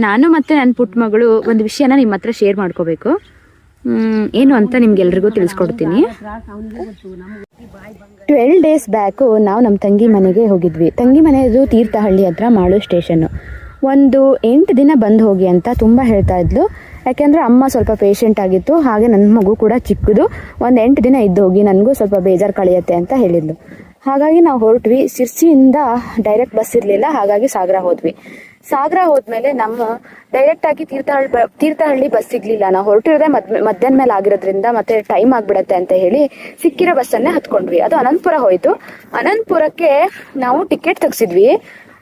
ನಾನು ಮತ್ತು ನನ್ನ ಪುಟ್ಟ ಮಗಳು ಒಂದು ವಿಷಯನ ನಿಮ್ಮ ಹತ್ರ ಶೇರ್ ಮಾಡ್ಕೋಬೇಕು. ಏನು ಅಂತ ನಿಮ್ಗೆಲ್ರಿಗೂ ತಿಳಿಸ್ಕೊಡ್ತೀನಿ. 12 ಡೇಸ್ ಬ್ಯಾಕು ನಾವು ನಮ್ಮ ತಂಗಿ ಮನೆಗೆ ಹೋಗಿದ್ವಿ. ತಂಗಿ ಮನೆಯದು ತೀರ್ಥಹಳ್ಳಿ ಹತ್ರ ಮಾಳು ಸ್ಟೇಷನ್ನು. ಒಂದು 8 ದಿನ ಬಂದು ಹೋಗಿ ಅಂತ ತುಂಬ ಹೇಳ್ತಾ ಇದ್ಲು. ಯಾಕೆಂದರೆ ಅಮ್ಮ ಸ್ವಲ್ಪ ಪೇಷಂಟ್ ಆಗಿತ್ತು, ಹಾಗೆ ನನ್ನ ಮಗು ಕೂಡ ಚಿಕ್ಕದು. ಒಂದು 8 ದಿನ ಇದ್ದು ಹೋಗಿ, ನನಗೂ ಸ್ವಲ್ಪ ಬೇಜಾರು ಕಳೆಯುತ್ತೆ ಅಂತ ಹೇಳಿದ್ಲು. ಹಾಗಾಗಿ ನಾವು ಹೊರಟ್ವಿ. ಶಿರ್ಸಿಯಿಂದ ಡೈರೆಕ್ಟ್ ಬಸ್ ಇರಲಿಲ್ಲ, ಹಾಗಾಗಿ ಸಾಗರ ಹೋದ್ವಿ. ಸಾಗರ ಹೋದ್ಮೇಲೆ ನಮ್ಮ ಡೈರೆಕ್ಟಾಗಿ ತೀರ್ಥಹಳ್ಳಿ ಬಸ್ ಸಿಗಲಿಲ್ಲ. ನಾವು ಹೊರಟಿರೋದೇ ಮಧ್ಯಾಹ್ನ ಮೇಲೆ ಆಗಿರೋದ್ರಿಂದ ಮತ್ತೆ ಟೈಮ್ ಆಗಿಬಿಡತ್ತೆ ಅಂತ ಹೇಳಿ ಸಿಕ್ಕಿರೋ ಬಸ್ಸನ್ನೇ ಹತ್ಕೊಂಡ್ವಿ. ಅದು ಅನಂತಪುರ ಹೋಯಿತು. ಅನಂತಪುರಕ್ಕೆ ನಾವು ಟಿಕೆಟ್ ತೆಗ್ಸಿದ್ವಿ.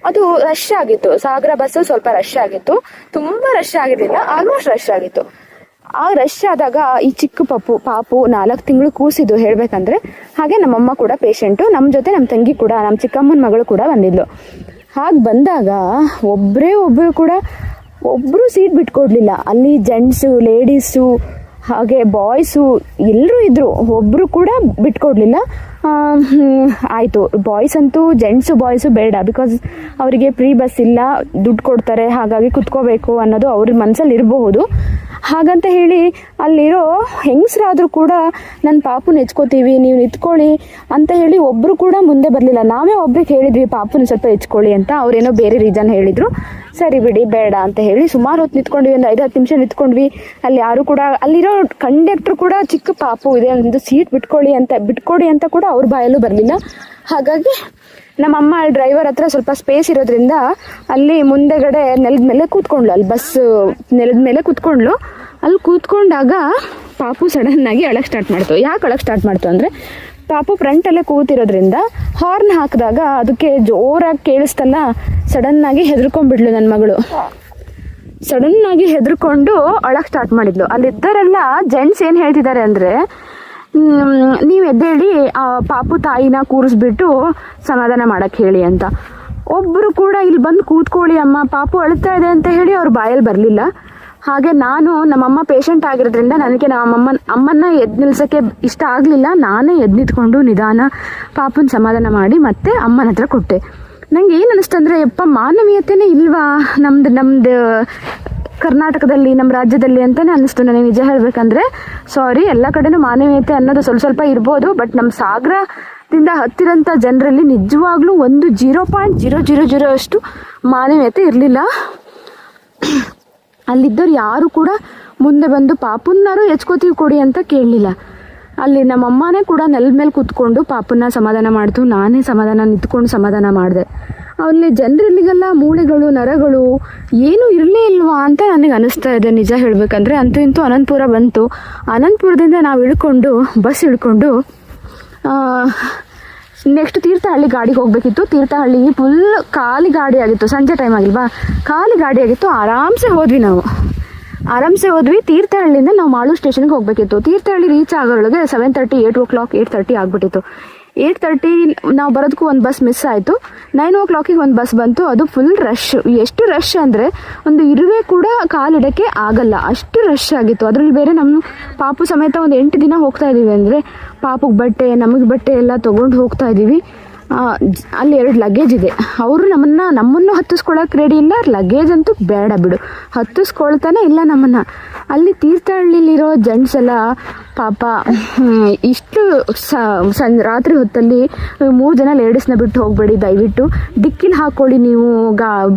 ಅದು ರಶ್ ಆಗಿತ್ತು. ಸಾಗರ ಬಸ್ಸು ಸ್ವಲ್ಪ ರಶ್ ಆಗಿತ್ತು, ತುಂಬ ರಶ್ ಆಗಿರಲಿಲ್ಲ, ಆಲ್ಮೋಸ್ಟ್ ರಶ್ ಆಗಿತ್ತು. ಆ ರಶ್ ಆದಾಗ ಈ ಚಿಕ್ಕ ಪಾಪು 4 ತಿಂಗಳು ಕೂಸಿದ್ದು ಹೇಳ್ಬೇಕಂದ್ರೆ. ಹಾಗೆ ನಮ್ಮಮ್ಮ ಕೂಡ ಪೇಷಂಟು, ನಮ್ಮ ಜೊತೆ ನಮ್ಮ ತಂಗಿ ಕೂಡ, ನಮ್ಮ ಚಿಕ್ಕಮ್ಮನ ಮಗಳು ಕೂಡ ಬಂದಿದ್ಲು. ಹಾಗೆ ಬಂದಾಗ ಒಬ್ಬರು ಸೀಟ್ ಬಿಟ್ಕೊಡ್ಲಿಲ್ಲ. ಅಲ್ಲಿ ಜೆಂಟ್ಸು, ಲೇಡೀಸು, ಹಾಗೆ ಬಾಯ್ಸು ಎಲ್ಲರೂ ಇದ್ದರು, ಒಬ್ಬರು ಕೂಡ ಬಿಟ್ಕೊಡ್ಲಿಲ್ಲ. ಆಯಿತು, ಬಾಯ್ಸ್ ಅಂತೂ ಜೆಂಟ್ಸು ಬಾಯ್ಸು ಬೇಡ, ಬಿಕಾಸ್ ಅವರಿಗೆ ಫ್ರೀ ಬಸ್ ಇಲ್ಲ, ದುಡ್ಡು ಕೊಡ್ತಾರೆ, ಹಾಗಾಗಿ ಕುತ್ಕೋಬೇಕು ಅನ್ನೋದು ಅವ್ರ ಮನಸ್ಸಲ್ಲಿ ಇರಬಹುದು. ಹಾಗಂತ ಹೇಳಿ ಅಲ್ಲಿರೋ ಹೆಂಗಸರಾದರೂ ಕೂಡ ನನ್ನ ಪಾಪುನ ಹೆಚ್ಕೋತೀವಿ, ನೀವು ನಿಂತ್ಕೊಳ್ಳಿ ಅಂತ ಹೇಳಿ ಒಬ್ಬರು ಕೂಡ ಮುಂದೆ ಬರಲಿಲ್ಲ. ನಾವೇ ಒಬ್ರಿಗೆ ಹೇಳಿದ್ವಿ ಪಾಪುನ ಸ್ವಲ್ಪ ಹೆಚ್ಕೊಳ್ಳಿ ಅಂತ. ಅವರೇನೋ ಬೇರೆ ರೀಸನ್ ಹೇಳಿದರು. ಸರಿ ಬಿಡಿ ಬೇಡ ಅಂತ ಹೇಳಿ ಸುಮಾರು ಹೊತ್ತು ನಿಂತ್ಕೊಂಡ್ವಿ, ಒಂದು 5-10 ನಿಮಿಷ ನಿಂತ್ಕೊಂಡ್ವಿ. ಅಲ್ಲಿ ಯಾರು ಕೂಡ, ಅಲ್ಲಿರೋ ಕಂಡಕ್ಟ್ರು ಕೂಡ ಚಿಕ್ಕ ಪಾಪು ಇದೆ, ಒಂದು ಸೀಟ್ ಬಿಟ್ಕೊಡಿ ಅಂತ ಕೂಡ ಅವ್ರ ಬಾಯಲ್ಲೂ ಬರಲಿಲ್ಲ. ಹಾಗಾಗಿ ನಮ್ಮಮ್ಮ ಡ್ರೈವರ್ ಹತ್ರ ಸ್ವಲ್ಪ ಸ್ಪೇಸ್ ಇರೋದ್ರಿಂದ ಅಲ್ಲಿ ಮುಂದೆಗಡೆ ನೆಲದ ಮೇಲೆ ಕೂತ್ಕೊಂಡ್ಲು. ಅಲ್ಲಿ ಬಸ್ ನೆಲದ ಮೇಲೆ ಕೂತ್ಕೊಂಡ್ಲು. ಅಲ್ಲಿ ಕೂತ್ಕೊಂಡಾಗ ಪಾಪು ಸಡನ್ನಾಗಿ ಅಳಕ್ಕೆ ಸ್ಟಾರ್ಟ್ ಮಾಡ್ತು. ಯಾಕೆ ಅಳಕ್ಕೆ ಸ್ಟಾರ್ಟ್ ಮಾಡ್ತು ಅಂದರೆ, ಪಾಪು ಫ್ರಂಟಲ್ಲೇ ಕೂತಿರೋದ್ರಿಂದ ಹಾರ್ನ್ ಹಾಕಿದಾಗ ಅದಕ್ಕೆ ಜೋರಾಗಿ ಕೇಳಿಸ್ತಲ್ಲ, ಸಡನ್ನಾಗಿ ಹೆದರ್ಕೊಂಡ್ಬಿಡ್ಲು ನನ್ನ ಮಗಳು. ಸಡನ್ನಾಗಿ ಹೆದರ್ಕೊಂಡು ಅಳಕ್ಕೆ ಸ್ಟಾರ್ಟ್ ಮಾಡಿದ್ಲು. ಅಲ್ಲಿದ್ದರೆಲ್ಲ ಜೆಂಟ್ಸ್ ಏನು ಹೇಳ್ತಿದ್ದಾರೆ ಅಂದರೆ, ನೀವು ಎದ್ದೇಳಿ ಆ ಪಾಪು ತಾಯಿನ ಕೂರಿಸ್ಬಿಟ್ಟು ಸಮಾಧಾನ ಮಾಡಕ್ಕೆ ಹೇಳಿ ಅಂತ. ಒಬ್ಬರು ಕೂಡ ಇಲ್ಲಿ ಬಂದು ಕೂತ್ಕೊಳ್ಳಿ ಅಮ್ಮ, ಪಾಪು ಅಳ್ತಾ ಇದೆ ಅಂತ ಹೇಳಿ ಅವ್ರ ಬಾಯಲ್ಲಿ ಬರಲಿಲ್ಲ. ಹಾಗೆ ನಮ್ಮಮ್ಮ ಪೇಷಂಟ್ ಆಗಿರೋದ್ರಿಂದ ನನಗೆ ಅಮ್ಮನ ಎದ್ದು ನಿಲ್ಸೋಕ್ಕೆ ಇಷ್ಟ ಆಗಲಿಲ್ಲ. ನಾನೇ ಎದ್ದು ನಿಂತ್ಕೊಂಡು ನಿಧಾನ ಪಾಪನ ಸಮಾಧಾನ ಮಾಡಿ ಮತ್ತೆ ಅಮ್ಮನ ಹತ್ರ ಕೊಟ್ಟೆ. ನಂಗೆ ಏನು ಅನ್ನಿಸ್ತು ಅಂದರೆ, ಯಪ್ಪ ಮಾನವೀಯತೆನೇ ಇಲ್ವಾ ನಮ್ಮದು ಕರ್ನಾಟಕದಲ್ಲಿ, ನಮ್ಮ ರಾಜ್ಯದಲ್ಲಿ ಅಂತಲೇ ಅನ್ನಿಸ್ತು ನನಗೆ ನಿಜ ಹೇಳಬೇಕಂದ್ರೆ. ಸಾರಿ, ಎಲ್ಲ ಕಡೆನೂ ಮಾನವೀಯತೆ ಅನ್ನೋದು ಸ್ವಲ್ಪ ಇರ್ಬೋದು, ಬಟ್ ನಮ್ಮ ಸಾಗರದಿಂದ ಹತ್ತಿರಂಥ ಜನರಲ್ಲಿ ನಿಜವಾಗ್ಲೂ ಒಂದು 0.000 ಅಷ್ಟು ಮಾನವೀಯತೆ ಇರಲಿಲ್ಲ. ಅಲ್ಲಿದ್ದವ್ರು ಯಾರು ಕೂಡ ಮುಂದೆ ಬಂದು ಪಾಪುನ್ನಾರು ಹೆಚ್ಕೋತೀವಿ ಕೊಡಿ ಅಂತ ಕೇಳಲಿಲ್ಲ. ಅಲ್ಲಿ ನಮ್ಮಮ್ಮನೇ ಕೂಡ ನೆಲದ ಮೇಲೆ ಕೂತ್ಕೊಂಡು ಪಾಪನ್ನ ಸಮಾಧಾನ ಮಾಡ್ತು. ನಾನೇ ನಿಂತ್ಕೊಂಡು ಸಮಾಧಾನ ಮಾಡಿದೆ. ಅಲ್ಲಿ ಜನರಲ್ಲಿಗೆಲ್ಲ ಮೂಳೆಗಳು, ನರಗಳು ಏನೂ ಇರಲೇ ಇಲ್ವಾ ಅಂತ ನನಗೆ ಅನ್ನಿಸ್ತಾ ಇದೆ ನಿಜ ಹೇಳಬೇಕಂದ್ರೆ. ಅಂತೂ ಇಂತೂ ಅನಂತಪುರ ಬಂತು. ಅನಂತಪುರದಿಂದ ನಾವು ಬಸ್ ಇಳ್ಕೊಂಡು ನೆಕ್ಸ್ಟ್ ತೀರ್ಥಹಳ್ಳಿ ಗಾಡಿಗೆ ಹೋಗಬೇಕಿತ್ತು. ತೀರ್ಥಹಳ್ಳಿ ಫುಲ್ ಖಾಲಿ ಗಾಡಿ ಆಗಿತ್ತು, ಸಂಜೆ ಟೈಮ್ ಆಗಿಲ್ವಾ, ಖಾಲಿ ಗಾಡಿ ಆಗಿತ್ತು. ಆರಾಮ್ಸೆ ಹೋದ್ವಿ. ತೀರ್ಥಹಳ್ಳಿಯಿಂದ ನಾವು ಮಾಳು ಸ್ಟೇಷನ್ಗೆ ಹೋಗಬೇಕಿತ್ತು. ತೀರ್ಥಹಳ್ಳಿ ರೀಚ್ ಆಗೋರೊಳಗೆ 7:30, 8 o'clock, 8:30 ಆಗಿಬಿಟ್ಟಿತ್ತು. 8:30 ನಾವು ಬರೋದಕ್ಕೂ ಒಂದು ಬಸ್ ಮಿಸ್ ಆಯಿತು. 9 o'clock ಒಂದು ಬಸ್ ಬಂತು. ಅದು ಫುಲ್ ರಶ್. ಎಷ್ಟು ರಶ್ ಅಂದರೆ ಒಂದು ಇರುವೆ ಕೂಡ ಕಾಲಿಡೋಕ್ಕೆ ಆಗಲ್ಲ, ಅಷ್ಟು ರಶ್ ಆಗಿತ್ತು. ಅದರಲ್ಲಿ ಬೇರೆ ನಮ್ಮ ಪಾಪು ಸಮೇತ ಒಂದು 8 ದಿನ ಹೋಗ್ತಾ ಇದ್ದೀವಿ ಅಂದರೆ ಪಾಪುಗೆ ಬಟ್ಟೆ, ನಮಗೆ ಬಟ್ಟೆ ಎಲ್ಲ ತೊಗೊಂಡು ಹೋಗ್ತಾ ಇದ್ದೀವಿ. ಅಲ್ಲಿ 2 ಲಗೇಜ್ ಇದೆ. ಅವರು ನಮ್ಮನ್ನು ಹತ್ತಿಸ್ಕೊಳ್ಳೋಕೆ ರೆಡಿ ಇಲ್ಲ. ಲಗೇಜ್ ಅಂತೂ ಬೇಡ ಬಿಡು, ಹತ್ತಿಸ್ಕೊಳ್ತಾನೆ ಇಲ್ಲ ನಮ್ಮನ್ನು. ಅಲ್ಲಿ ತೀರ್ಥಹಳ್ಳಿಲಿರೋ ಜೆಂಟ್ಸ್ ಎಲ್ಲ ಪಾಪ ಇಷ್ಟು ರಾತ್ರಿ ಹೊತ್ತಲ್ಲಿ 3 ಜನ ಲೇಡೀಸ್ನ ಬಿಟ್ಟು ಹೋಗಬೇಡಿ, ದಯವಿಟ್ಟು ಡಿಕ್ಕಿಲಿ ಹಾಕ್ಕೊಳ್ಳಿ, ನೀವು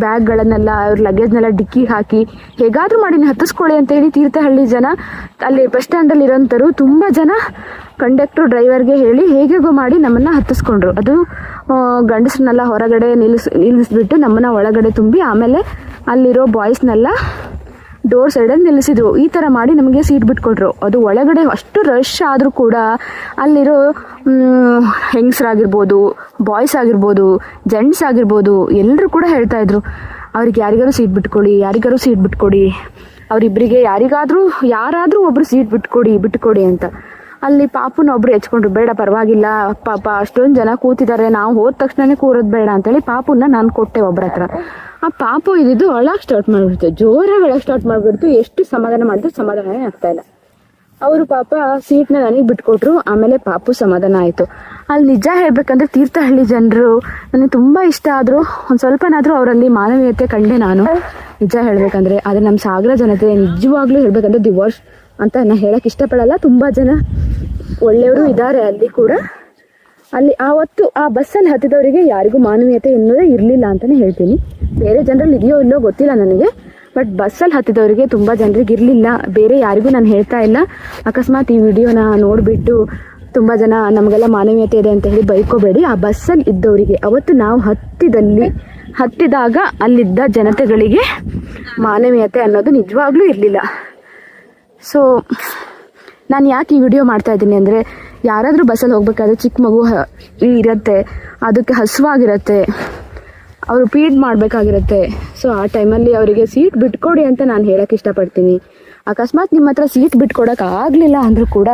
ಬ್ಯಾಗ್ಗಳನ್ನೆಲ್ಲ, ಅವ್ರ ಲಗೇಜ್ನೆಲ್ಲ ಡಿಕ್ಕಿಗೆ ಹಾಕಿ ಹೇಗಾದರೂ ಮಾಡಿ ನೀವು ಹತ್ತಿಸ್ಕೊಳ್ಳಿ ಅಂತ ಹೇಳಿ ತೀರ್ಥಹಳ್ಳಿ ಜನ, ಅಲ್ಲಿ ಬಸ್ ಸ್ಟ್ಯಾಂಡಲ್ಲಿ ಇರೋಂಥರು ತುಂಬ ಜನ ಕಂಡಕ್ಟ್ರು ಡ್ರೈವರ್ಗೆ ಹೇಳಿ ಹೇಗೇಗೋ ಮಾಡಿ ನಮ್ಮನ್ನು ಹತ್ತಿಸ್ಕೊಂಡ್ರು. ಅದು ಗಂಡಸ್ರನ್ನೆಲ್ಲ ಹೊರಗಡೆ ನಿಲ್ಲಿಸ್ಬಿಟ್ಟು ನಮ್ಮನ್ನು ಒಳಗಡೆ ತುಂಬಿ ಆಮೇಲೆ ಅಲ್ಲಿರೋ ಬಾಯ್ಸ್ನೆಲ್ಲ ಡೋರ್ ಸೈಡಲ್ಲಿ ನಿಲ್ಲಿಸಿದ್ರು. ಈ ಥರ ಮಾಡಿ ನಮಗೆ ಸೀಟ್ ಬಿಟ್ಕೊಟ್ರು. ಅದು ಒಳಗಡೆ ಅಷ್ಟು ರಶ್ ಆದರೂ ಕೂಡ ಅಲ್ಲಿರೋ ಹೆಂಗಸರಾಗಿರ್ಬೋದು, ಬಾಯ್ಸ್ ಆಗಿರ್ಬೋದು, ಜೆಂಟ್ಸ್ ಆಗಿರ್ಬೋದು, ಎಲ್ಲರೂ ಕೂಡ ಹೇಳ್ತಾಯಿದ್ರು ಅವ್ರಿಗೆ ಯಾರಿಗಾರು ಸೀಟ್ ಬಿಟ್ಕೊಡಿ, ಅವರಿಬ್ಬರಿಗೆ ಯಾರಾದರೂ ಒಬ್ಬರು ಸೀಟ್ ಬಿಟ್ಕೊಡಿ ಅಂತ. ಅಲ್ಲಿ ಪಾಪುನ ಒಬ್ರು ಹೆಚ್ಕೊಂಡ್ರು. ಬೇಡ ಪರವಾಗಿಲ್ಲ ಪಾಪ, ಅಷ್ಟೊಂದು ಜನ ಕೂತಿದ್ದಾರೆ, ನಾವು ಹೋದ ತಕ್ಷಣನೇ ಕೂರೋದು ಬೇಡ ಅಂತೇಳಿ ಪಾಪುನ ನಾನು ಕೊಟ್ಟೆ ಒಬ್ಬರ ಹತ್ರ. ಆ ಪಾಪು ಅಳಕ್ಕೆ ಸ್ಟಾರ್ಟ್ ಮಾಡಿಬಿಡ್ತು, ಜೋರಾಗಿ ಅಳಕ್ಕೆ ಸ್ಟಾರ್ಟ್ ಮಾಡಿಬಿಡ್ತು. ಎಷ್ಟು ಸಮಾಧಾನ ಮಾಡಿದ್ರು ಸಮಾಧಾನವೇ ಆಗ್ತಾಯಿಲ್ಲ. ಅವರು ಪಾಪ ಸೀಟ್ನ ನನಗೆ ಬಿಟ್ಕೊಟ್ರು. ಆಮೇಲೆ ಪಾಪು ಸಮಾಧಾನ ಆಯಿತು. ಅಲ್ಲಿ ನಿಜ ಹೇಳಬೇಕಂದ್ರೆ ತೀರ್ಥಹಳ್ಳಿ ಜನರು ನನಗೆ ತುಂಬ ಇಷ್ಟ ಆದರು. ಒಂದು ಸ್ವಲ್ಪನಾದರೂ ಅವರಲ್ಲಿ ಮಾನವೀಯತೆ ಕಂಡೆ ನಾನು, ನಿಜ ಹೇಳಬೇಕಂದ್ರೆ. ಆದರೆ ನಮ್ಮ ಸಾಗರ ಜನತೆ ನಿಜವಾಗ್ಲೂ ಹೇಳಬೇಕಂದ್ರೆ ಡಿವೋರ್ಸ್ ಅಂತ ನಾನು ಹೇಳೋಕ್ಕೆ ಇಷ್ಟಪಡಲ್ಲ. ತುಂಬ ಜನ ಒಳ್ಳೆಯವರು ಇದ್ದಾರೆ ಅಲ್ಲಿ ಕೂಡ. ಅಲ್ಲಿ ಆವತ್ತು ಆ ಬಸ್ಸಲ್ಲಿ ಹತ್ತಿದವರಿಗೆ ಯಾರಿಗೂ ಮಾನವೀಯತೆ ಎನ್ನುವುದೇ ಇರಲಿಲ್ಲ ಅಂತಲೇ ಹೇಳ್ತೀನಿ. ಬೇರೆ ಜನರಲ್ಲಿ ಇದೆಯೋ ಇಲ್ಲೋ ಗೊತ್ತಿಲ್ಲ ನನಗೆ, ಬಟ್ ಬಸ್ಸಲ್ಲಿ ಹತ್ತಿದವರಿಗೆ ತುಂಬ ಜನರಿಗೆ ಇರಲಿಲ್ಲ. ಬೇರೆ ಯಾರಿಗೂ ನಾನು ಹೇಳ್ತಾ ಇಲ್ಲ. ಅಕಸ್ಮಾತ್ ಈ ವಿಡಿಯೋನ ನೋಡಿಬಿಟ್ಟು ತುಂಬ ಜನ ನಮಗೆಲ್ಲ ಮಾನವೀಯತೆ ಇದೆ ಅಂತ ಹೇಳಿ ಬೈಕೋಬೇಡಿ. ಆ ಬಸ್ಸಲ್ಲಿ ಇದ್ದವರಿಗೆ ಅವತ್ತು ನಾವು ಹತ್ತಿದಾಗ ಅಲ್ಲಿದ್ದ ಜನತೆಗಳಿಗೆ ಮಾನವೀಯತೆ ಅನ್ನೋದು ನಿಜವಾಗ್ಲೂ ಇರಲಿಲ್ಲ. ಸೊ ನಾನು ಯಾಕೆ ಈ ವಿಡಿಯೋ ಮಾಡ್ತಾ ಇದ್ದೀನಿ ಅಂದರೆ, ಯಾರಾದರೂ ಬಸ್ಸಲ್ಲಿ ಹೋಗ್ಬೇಕಾದ್ರೆ ಚಿಕ್ಕ ಮಗು ಇರುತ್ತೆ, ಅದಕ್ಕೆ ಹಸುವಾಗಿರುತ್ತೆ, ಅವರು ಫೀಡ್ ಮಾಡಬೇಕಾಗಿರುತ್ತೆ. ಸೊ ಆ ಟೈಮಲ್ಲಿ ಅವರಿಗೆ ಸೀಟ್ ಬಿಟ್ಕೊಡಿ ಅಂತ ನಾನು ಹೇಳೋಕ್ಕೆ ಇಷ್ಟಪಡ್ತೀನಿ. ಅಕಸ್ಮಾತ್ ನಿಮ್ಮ ಹತ್ರ ಸೀಟ್ ಬಿಟ್ಕೊಡೋಕೆ ಆಗಲಿಲ್ಲ ಅಂದರೂ ಕೂಡ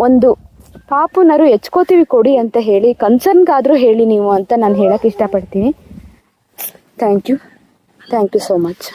ಒಂದು ಪಾಪುನರು ಹೆಚ್ಕೋತೀವಿ ಕೊಡಿ ಅಂತ ಹೇಳಿ ಕನ್ಸರ್ನ್ಗಾದರೂ ಹೇಳಿ ನೀವು ಅಂತ ನಾನು ಹೇಳೋಕ್ಕೆ ಇಷ್ಟಪಡ್ತೀನಿ. Thank you so much.